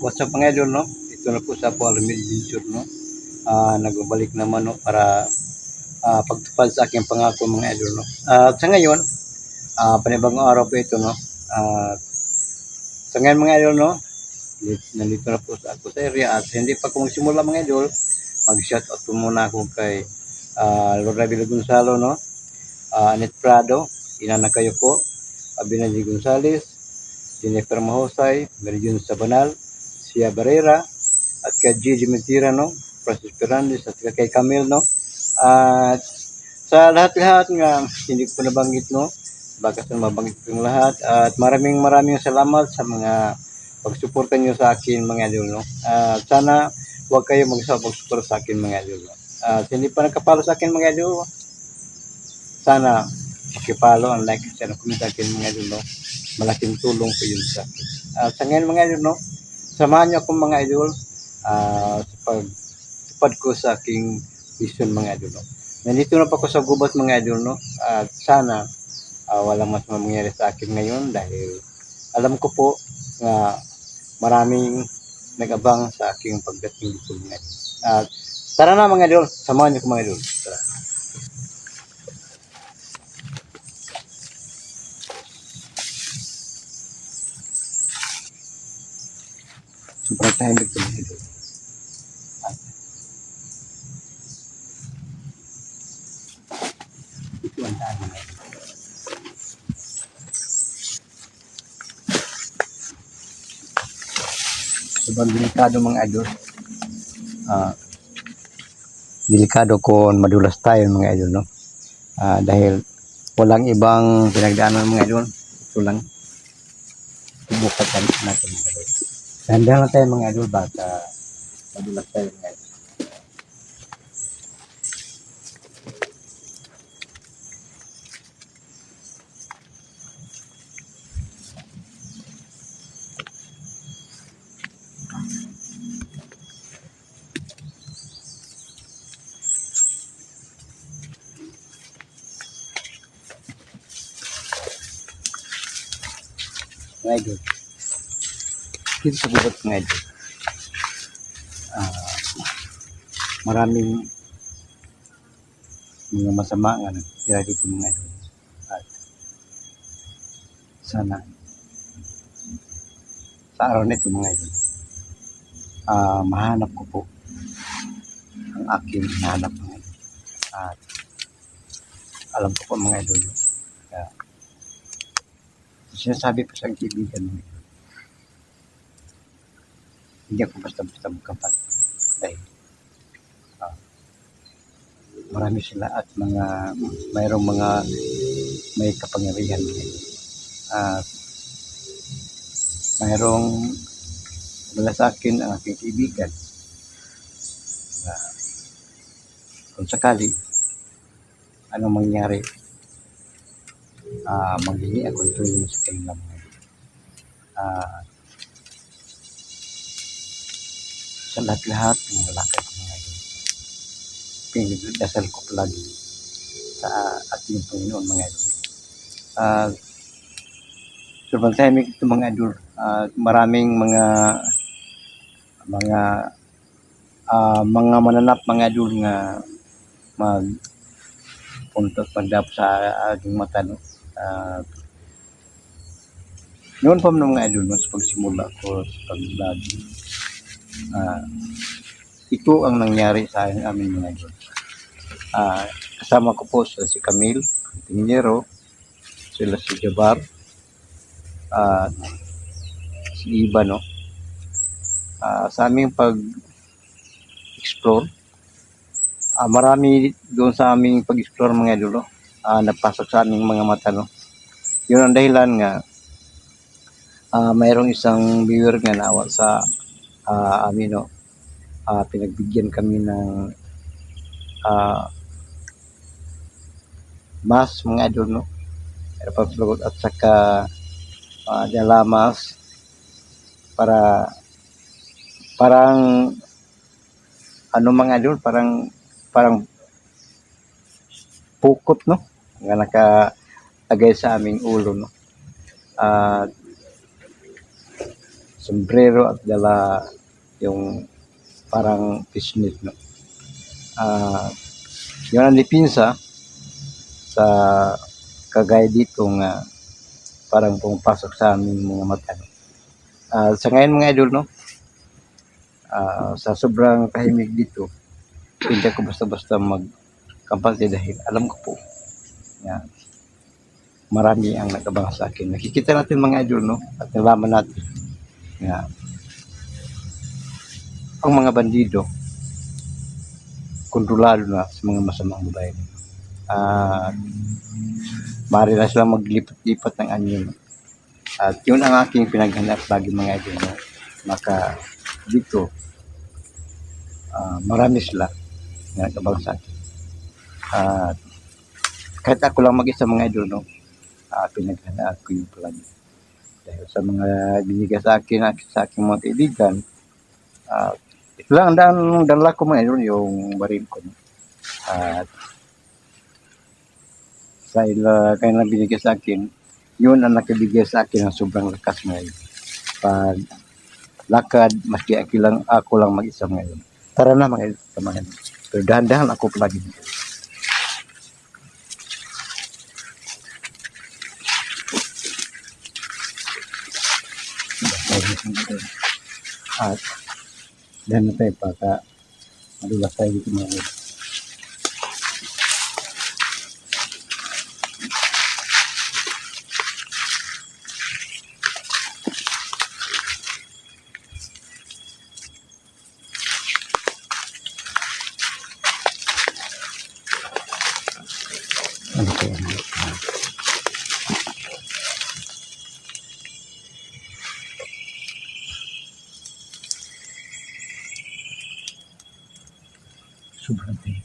What's up mga idol, no? Ito na po sa Alamid Adventure, no? Nagbabalik naman, no? Para pagtupad sa aking pangako mga idol, no? Sa ngayon, panibagong araw po ito, no? Sa ngayon mga idol, no? Nandito na po sa ako sa area at hindi pa kung simula mga idol, mag-shoutout po muna ako kay Lord Rabilo Gonzalo, no? Anet Prado, Ina kayo po, Abinaji Gonzales, Jennifer Mahosay, Meridion Sabanal, Sia Barrera, at kay Gigi Mentira, no? Francis Fernandez, at kay Camille, no? At sa lahat-lahat nga, hindi ko nabanggit, no? Baka sa mabanggit ko yung lahat. At maraming salamat sa mga pagsuporta nyo sa akin, mga idol, no? Sana huwag kayo mag-support sa akin, mga idol, no? Hindi pa nakapalo sa akin, mga idol, sana pakipalo ang like at comment sa akin, mga idol, no? Malaking tulong po yun sa akin. Sa ngayon, mga idol, no? Samahan niyo akong mga idol sa pagtupad ko sa aking vision, mga idol, no? Nandito na pa ako sa gubat, mga idol, no? At sana walang mas mangyari sa akin ngayon dahil alam ko po na maraming nag-abang sa aking pagdating dito, mga idol. At tara na mga idol, samahan niyo ko mga idol. Tara. Sobrang tahimik ko mga idol. Ito ang daan mga idol. Sobrang delikado mga idol. Delikado kung madulas tayo mga idol, no? Dahil walang ibang pinagdaanan mga idol. Ito lang. Subukan natin mga idol. Dahan-dahan lang tayo mga idol, baka madulas tayo mga idol. Mga idol, dito sa gubat mga idol, maraming mga masama nga nagtira dito mga idol. At sana sa araw na ito mga idol, mahanap ko po ang aking hinahanap mga idol. At alam ko po mga idol, kaya sinasabi ko sa kaibigan mga idol, hindi ako basta-basta magkapal dahil marami sila at mayroong mga may kapangyarihan mga idol. At mayroong wala sa akin ang aking kaibigan na kung sakali anong mangyari, maghingi ako tulong sa kanila mga idol. Sa lahat-lahat ng lakad ko mga idol, pinagdasal ko palagi sa ating Panginoon mga idol. Sobrang tahimik ito mga idol. Maraming mga mananap mga idol nga magpunta at magdap sa aking mata, no? Noon pa mga idol, no, sa pagsimula ko sa pag-vlog, ito ang nangyari sa amin mga idol. Kasama ko po si Camille Tingero, sila si Jabar, si Iba, no? Sa aming pag-explore, marami doon sa aming pag-explore mga idol, no? Napasok sa aming mga mata, no? Yun ang dahilan nga mayroong isang viewer nga naawa sa amin, no? Pinagbigyan kami ng mas mga idol, no? Pagsugot at saka dalamas para parang ano mga idol, parang pukot, no? Nga nakatagay sa aming ulo, no? sombrero at dala yung parang fishnet, no? Yun ang dipinsa sa kagaya dito nga parang pumapasok sa aming mga mata, no? Sa ngayon mga idol, no? Sa sobrang tahimik dito, hindi ako basta-basta magkampante dahil alam ko po na marami ang nag-abang sa akin. Nakikita natin mga idol, no? At nalaman natin na ang mga bandido kontrolado na sa mga masamang babae. Maaari na silang maglipat-lipat ng anyo. At yun ang aking pinaghanap lagi mga idol, no? Maka dito, marami sila na nag-abang sa akin. At kahit ako lang mag-isa mga idol, no? Pinaghanap ko yung palagi. Dahil sa mga binigay sa aking mga kaibigan, ito lang ang dala ko mga idol, yung baril ko, no? At dahil kayo na binigay sa akin, yun ang nakibigay sa akin ng sobrang lakas ngayon. Pag lakad, maski ako lang mag-isa ngayon. Tara na mga idol, pero dahan-dahan ako palagi. At dahan na tayo para madulas tayo dito mga idol. Ano kaya sobrang tayo.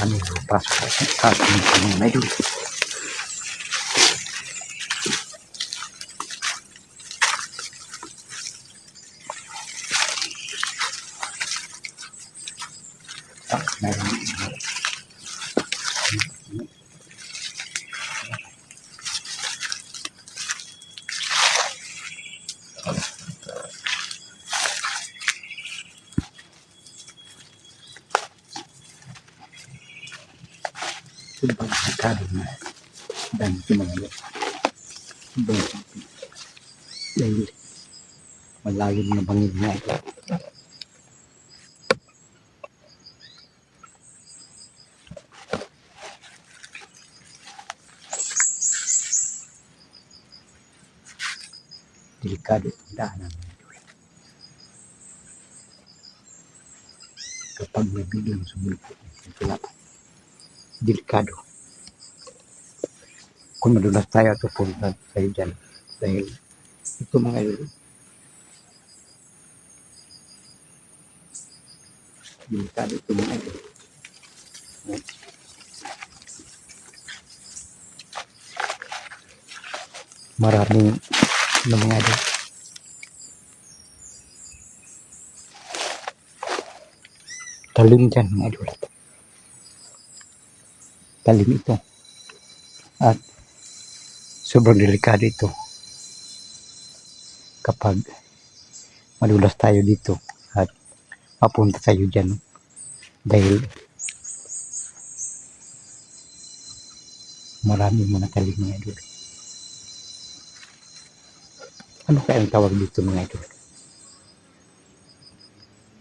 Marami pasok sa ating mga idol. Sobrang sikado na dami sa mga yun. Sobrang sikado. Dahil malalim na bangin na ito. Delikado itong daanan. Kapag may biglang sumulpot, ito lang. Delikado. Kung madulas tayo ito punta tayo dyan. Dahil ito mga idol, delikado ito mga idol. Maraming mga idol. Talim dyan mga idol. Talim ito. At sobrang delikado ito. Kapag madulas tayo dito at mapunta tayo dyan. Dahil maraming mga talim mga idol. Ano kaya ang tawag dito mga idol?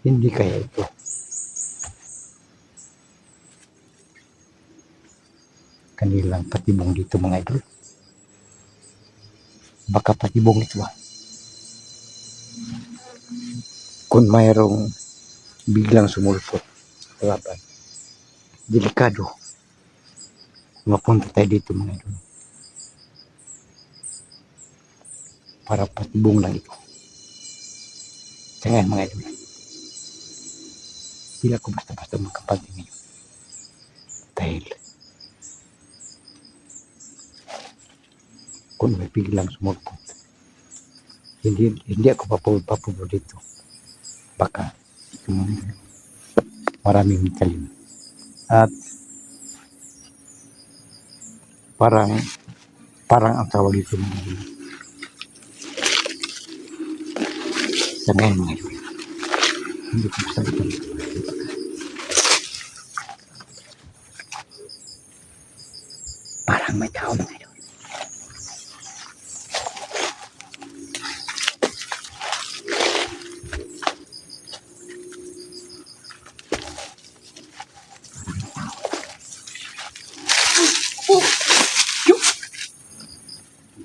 Hindi kaya ito kanilang patibong dito mga idol? Baka patibong ito kung mayroong biglang sumulpot sa laban. Delikado. Mapunta tayo dito mga idol. Para patibong lang ito. Sa ngayon mga idol, hindi ako basta-basta magkapante ngayon. Dahil kung may biglang sumulpot, hindi ako papulo dito. Baka maraming talim. At parang ang tawag dito mga idol. Sa ngayon mga idol. Hindi ko sabihin. Parang may tao mga idol.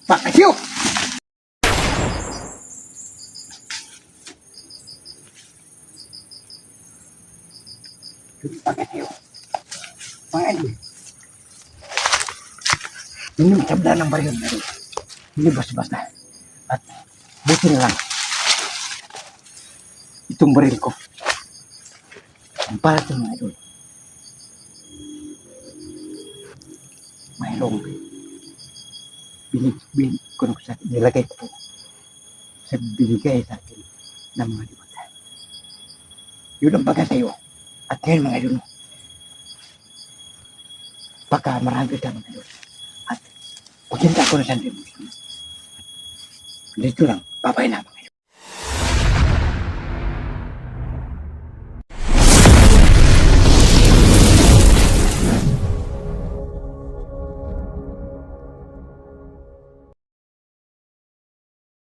Pakasyo! Pakasyo! Mga idol. Hindi matabla ng baril na rin. Hindi basta-basta. At buti na lang. Itong baril ko. Ang para sa mga idol. Mayroong nilagay ko po sa binigay sa akin ng mga diwata. Yun ang pagkatayo. At ngayon mga idol, pagka marami ka mga idol, at pagkinta ko na sa dito lang, babay na.